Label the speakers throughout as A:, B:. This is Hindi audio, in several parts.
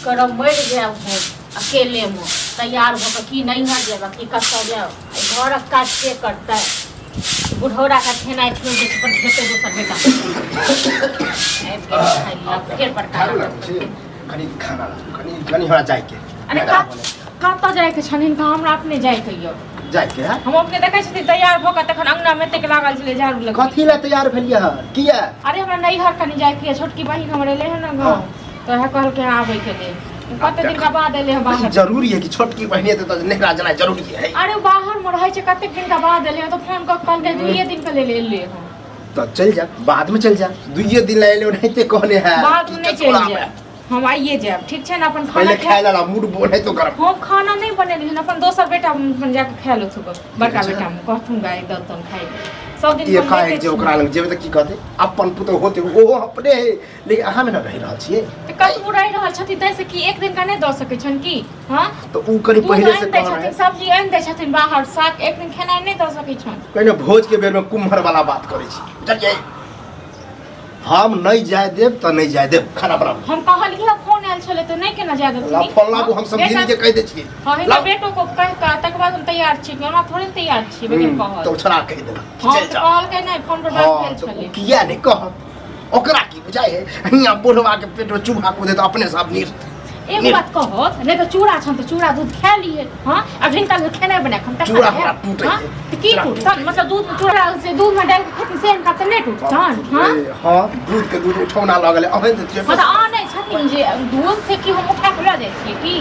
A: करब मर जाब हम अकेले में तैयार होकर कि नहीं हर जाब कि कतऽ जाब घरक काज के करतै बुढ़ौरा का खेनाइ छोड़ दे पर खेते दोसर बेटा फिर पड़का
B: कनी खाना कनी हमरा जाय के
A: अरे कतऽ जाय के छनिन का हमरा अपने जाय के यो
B: जाय के
A: हम अपने देखै छथि तैयार भ के तखन अंगना में तक लागल छले झाड़ू लग
B: कथि ला तैयार भेलिए ह किया
A: अरे हमरा नैहर कनी जाय के छोटकी बहिन हमरे ले है ना गांव तो है कहल के आबै के लिए कते दिन का बाद एले हम बाहर
B: जरूरी है कि छोटकी बहिन है तो नेकरा जाना जरूरी है
A: अरे बाहर में रहै छै कते दिन का बाद एले तो फोन क कहल के 2 दिन के ले ले हम
B: तो चल जा बाद में चल जा 2 दिन ले ले नहीं ते कहने है
A: बाद में नहीं चल जा हम आइए जाब ठीक छै ना अपन खाना
B: पहले खाय ला मूड बोले तो गरम
A: हम खाना नहीं बनेली अपन दोसर बेटा अपन जाके खा लो थुक बड़का बेटा में कहथुन गाय दतन खाइ सब दिन
B: ये खाए जे ओकरा लग जेबे त की कहते अपन पुतो होते ओ अपने लेकिन अहाँ में न रह रहल छिए
A: कत बुराई रहल छथि तै से कि एक दिन का नहीं द सकै छन की हां
B: तो उ कनी पहले से कह रहे
A: सब्जी आन दे छथिन बाहर साग एक दिन खाना नहीं द सकै छन
B: कने भोज के बेर में कुम्हर वाला बात करे छी चलिए हम नहीं जाय देब त नहीं जाय देब खाना बना
A: हम कहलिए फोन आयल छले तो नहीं केना जाय देब
B: ला फोन लागू हम समझी जे कह दे छी
A: हां बेटो को कह का तक बाद हम तैयार छी हमरा थोड़े तैयार छी लेकिन कह
B: तो छोड़ा कह देला
A: चल जा कहल के नहीं फोन पर बात भेल छले
B: किया नहीं कह ओकरा की बुझाय है हिया बुढ़वा के पेट में चूहा को दे तो अपने सब नीर
A: एक बात कहो नहीं तो चूड़ा छन तो चूड़ा दूध खा लिए हां अब हिनका खाना बना हम तक
B: चूड़ा हमरा टूटे
A: तो की टूटन मतलब दूध चूड़ा से दूध में डाल के खेती से इनका तो नहीं टूटन हां
B: हां दूध के दूध उठौना लगले अबे तो
A: मतलब आ नहीं छथिन जे दूध से की हम उठा के ला जाय छी की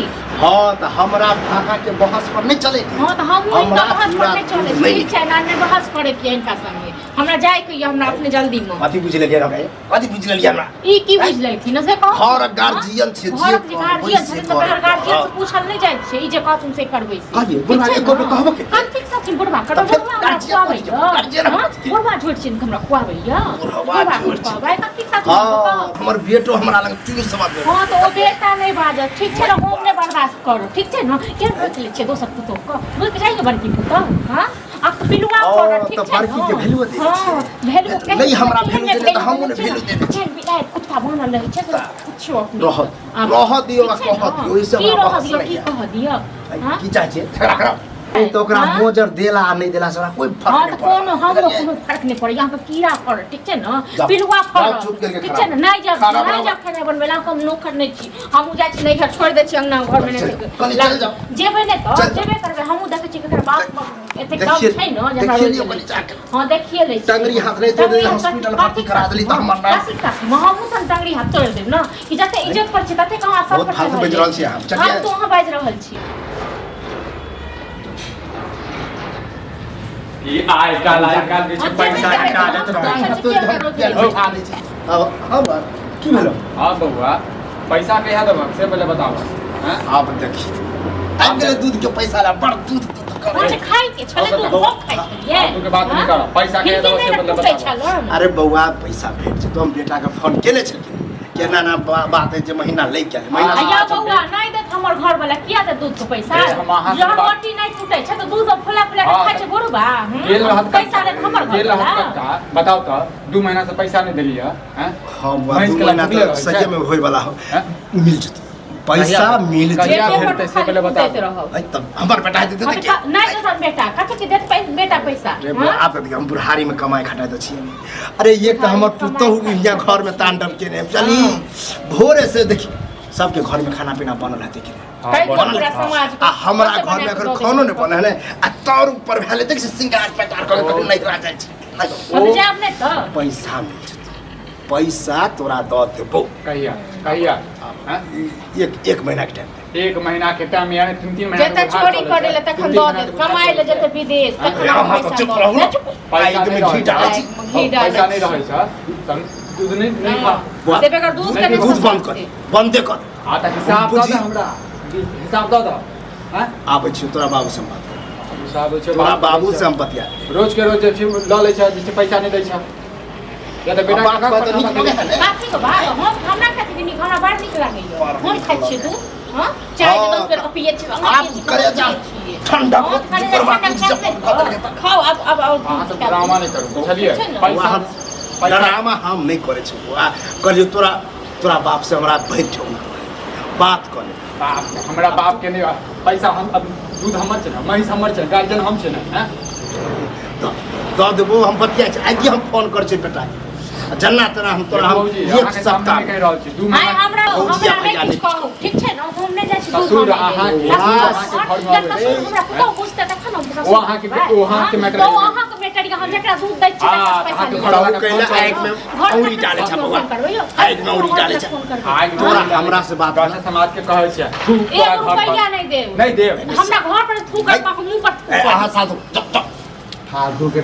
B: हां तो हमरा अहाँ के बहस पर नहीं चले
A: हां तो हम इनका बहस पर नहीं चले ठीक छै ना ने बहस करे के इनका संगे हमरा जाय के हमरा अपने जल्दी में
B: कथि बुझ लेलिए रे कथि बुझ लेलिए हमरा
A: ई की बुझ लेथिन से कह
B: घर गार्जियन छै जे
A: गार्जियन छथिन तो गार्जियन से पूछल नहीं जाय छै ई जे कहथुन से करबै से
B: कहिए बुढ़वा एको बेर कहबो के
A: हम ठीक छथिन बुढ़वा करबै खुआबै बुढ़वा छोड़ छिन हमरा खुआबै या बुढ़वा खुआबै कथि छथिन
B: हां हमर बेटो हमरा लग चूर सवाद
A: हां तो ओ बेटा नहीं बाजत ठीक छै ना हम नहीं बर्दाश्त करू ठीक छै ना के रख ले छै दोसर पुतो को बोल के जाइए बड़की पुतो हां अब बिलुआ कर ठीक छै
B: तो बड़की के वैल्यू दे
A: हां वैल्यू
B: नहीं हमरा वैल्यू दे तो हम ने वैल्यू दे
A: छै बिलाय कुत्ता बनल रहे छै तो कुछो
B: रह दियो आ कह दियो ई सब बहस नहीं
A: की कह दियो हां
B: की चाहे छै खड़ा तो ओकरा मोजर देला आ नहीं देला से कोई फर्क
A: नहीं पड़े हां तो हमरो कोनो फर्क नहीं पड़े यहां पे कीड़ा पड़ ठीक छै ना बिलुआ पड़ ठीक छै ना नहीं जब खाना बनवेला हम नौकर नहीं छी हम जाय छी नहीं घर छोड़ दे छी अंगना घर में नहीं
B: चल जाओ
A: जेबे नहीं तो जेबे करबे हम देखे छी केकर बाप एते काम छै ना जमा हां देखिए ले
B: टंगरी हाथ नहीं तोड़ दे हॉस्पिटल भर्ती करा देली त हमर ना
A: हम सन टंगरी हाथ तोड़ देब ना कि जते इज्जत पर छै तते कहां सब पर
B: फालतू बज रहल छी हम
A: चलिए हम तो वहां बाज रहल छी
C: ई आजकल के छै पैसा निकालत रहै
B: अब की भेलो
C: हां बउआ पैसा कहिया देब से पहले बताओ हैं
B: आप देखी अब गेले दूध के पैसा ला बड़ दूध
A: अच्छा खाई के छले तू खूब खाई छलिए
C: तू के बात नहीं कर पैसा कहिया देब से पहले बताओ
B: अरे बउआ पैसा भेट छै तो हम बेटा के फोन केले छलिए केना ना बात है जे महीना ले के महीना
A: या बउआ नहीं देत हमर घर वाला किया दे दूध के पैसा जब रोटी नहीं टूटे छै तो दूध फुला फुला के खाय छै बुढ़बा
C: गेल रहत
A: पैसा ले हमर घर
C: गेल रहत का बताओ तो 2 महीना से पैसा नहीं देलिए हैं
B: हां 2 महीना तो सजे में होय वाला हो मिल जत पैसा मिल
C: कहिया भेटते से पहले बताओ
B: तब हमर बेटा देते त के
A: नहीं तो बेटा कथि के देत बेटा पैसा
B: रे आप तो हम बुढ़ारी में कमाई खटाय त छी अरे एक तो हमर पुतहु यहाँ घर में तांडव केने चली भोरे से देखी सबके घर में खाना पीना बनल है देखी हमरा घर में अगर खानो नहीं बनल है आ तौर ऊपर भेले देख से सिंगार पटार कर नहीं रह जाय छै
A: अब जाब नहीं तो
B: पैसा मिल जत पैसा तोरा द देबो
C: कहिया
B: एक महीना के टाइम
C: 1 महीना के टाइम यानी 3 महीना
A: जते चोरी करे ले तखन द दे कमाई ले जते विदेश तखन
B: चुप रहू
C: पैसा
B: में घी डाल छी
C: पैसा नहीं रहै छ दूध नहीं खा
A: देबे कर दूध के
B: दूध बंद कर
C: आ त हिसाब द हमरा हिसाब द हैं
B: आबै छी तोरा बाबू से बात कर
C: हिसाब छै
B: तोरा बाबू से हम बतिया
C: रोज के रोज ल ले छ जैसे पैसा नहीं दै छ या त बेटा का
B: बात नहीं करे
A: काफी को बात हमरा खातिर नहीं खाना बड़ निक लागैयो हम खाइ छी तू हां चाय के 10 रुपया पिए छी
B: आप करे जा ठंडा करवा कुछ
A: खाओ अब
C: हां सब ड्रामा नहीं करू बुझलिए पैसा
B: ड्रामा हम नहीं करे छी कहलियो तोरा बाप से हमरा भेट छौ बात कर ले
C: बाप हमरा बाप के नहीं पैसा हम अब दूध हमर छै ना महिष हमर छै गार्जियन हम छै ना हैं
B: दऽ देबो हम बतिया छै आइ हम फोन कर छै बेटा जन्ना तेना हम तोरा हम एक सप्ताह
C: कहि रहल छी 2 महीना
A: हमरा नहीं कुछ कहू ठीक छै ना हम नहीं जाइ छी
C: ससुर अहाँ के घर में
A: हमरा पुतौ पूछते तखन हम ससुर
C: ओ अहाँ के मैटर
A: ओ अहाँ के मैटर हम जेकरा दूध दै छी पैसा
B: तो कहले आग में औरी डाले छ बाबा आग में औरी डाले छ तोरा हमरा से बात
C: भाषा समाज के कहै छै तू तोरा घर
A: रुपैया नहीं देब
C: नहीं देब
A: हमरा घर पर थूक मुंह पर
B: अहाँ साथ हाथ धो के